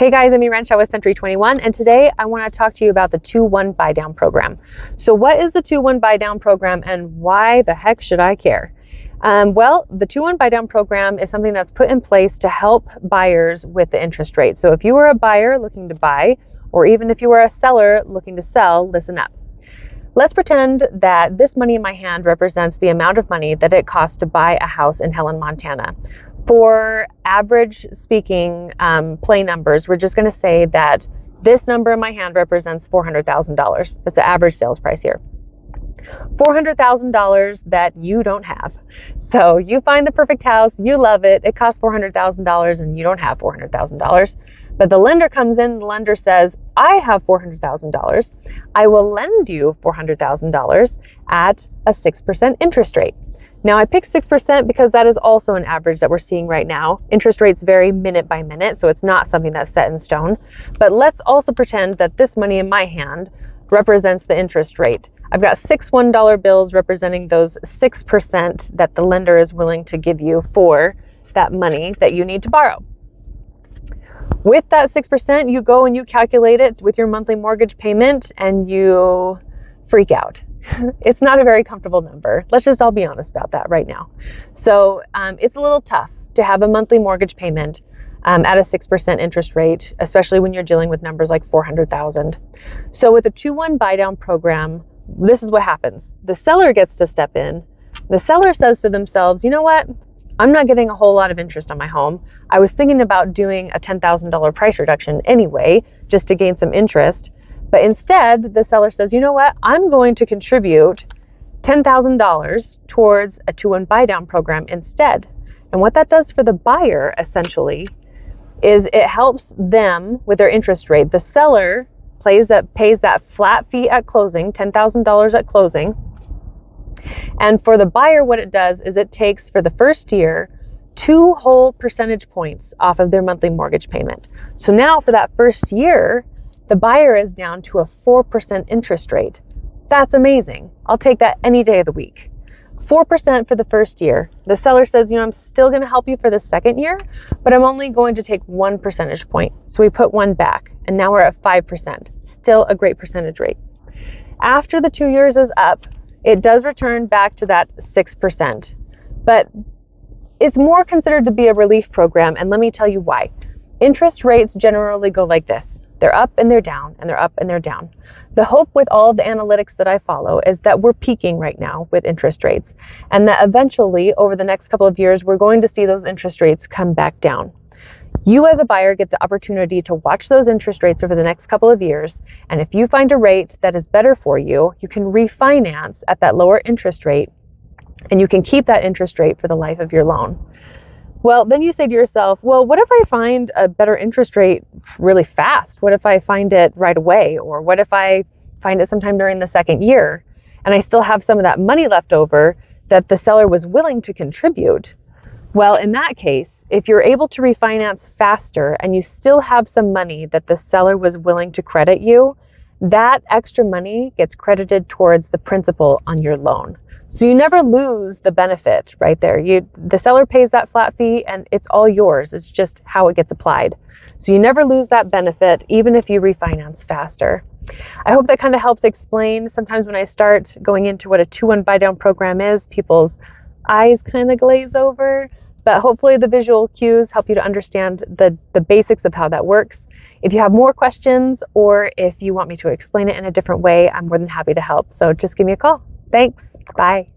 Hey guys, I'm Renshaw with Century 21, and today I want to talk to you about the 2-1 buy down program. So what is the 2-1 buy down program and why the heck should I care? Well, the 2-1 buy down program is something that's put in place to help buyers with the interest rate. So if you were a buyer looking to buy, or even if you were a seller looking to sell, listen up. Let's pretend that this money in my hand represents the amount of money that it costs to buy a house in Helen, Montana. For average speaking play numbers, we're just going to say that this number in my hand represents $400,000. That's the average sales price here. $400,000 that you don't have. So you find the perfect house, you love it, it costs $400,000 and you don't have $400,000. But the lender comes in, the lender says, I have $400,000. I will lend you $400,000 at a 6% interest rate. Now I picked 6% because that is also an average that we're seeing right now. Interest rates vary minute by minute, so it's not something that's set in stone. But let's also pretend that this money in my hand represents the interest rate. I've got 6 $1 bills representing those 6% that the lender is willing to give you for that money that you need to borrow. With that 6%, you go and you calculate it with your monthly mortgage payment and you freak out. It's not a very comfortable number. Let's just all be honest about that right now. So it's a little tough to have a monthly mortgage payment at a 6% interest rate, especially when you're dealing with numbers like 400,000. So with a 2-1 buy down program, this is what happens. The seller gets to step in. The seller says to themselves, you know what? I'm not getting a whole lot of interest on my home. I was thinking about doing a $10,000 price reduction anyway, just to gain some interest. But instead, the seller says, you know what? I'm going to contribute $10,000 towards a 2-1 buy down program instead. And what that does for the buyer, essentially, is it helps them with their interest rate. The seller pays that flat fee at closing, $10,000 at closing. And for the buyer, what it does is it takes, for the first year, 2 whole percentage points off of their monthly mortgage payment. So now for that first year, the buyer is down to a 4% interest rate. That's amazing. I'll take that any day of the week. 4% for the first year. The seller says, you know, I'm still going to help you for the second year, but I'm only going to take 1 percentage point. So we put 1 back, and now we're at 5%. Still a great percentage rate. After the 2 years is up, it does return back to that 6%. But it's more considered to be a relief program, and let me tell you why. Interest rates generally go like this. They're up and they're down, and they're up and they're down. The hope with all of the analytics that I follow is that we're peaking right now with interest rates, and that eventually, over the next couple of years, we're going to see those interest rates come back down. You as a buyer get the opportunity to watch those interest rates over the next couple of years, and if you find a rate that is better for you, you can refinance at that lower interest rate, and you can keep that interest rate for the life of your loan. Well, then you say to yourself, well, what if I find a better interest rate really fast? What if I find it right away? Or what if I find it sometime during the second year and I still have some of that money left over that the seller was willing to contribute? Well, in that case, if you're able to refinance faster and you still have some money that the seller was willing to credit you, that extra money gets credited towards the principal on your loan. So you never lose the benefit right there. The seller pays that flat fee and it's all yours. It's just how it gets applied. So you never lose that benefit, even if you refinance faster. I hope that kind of helps explain. Sometimes when I start going into what a 2-1 buy down program is, people's eyes kind of glaze over, but hopefully the visual cues help you to understand the basics of how that works. If you have more questions or if you want me to explain it in a different way, I'm more than happy to help. So just give me a call. Thanks. Bye.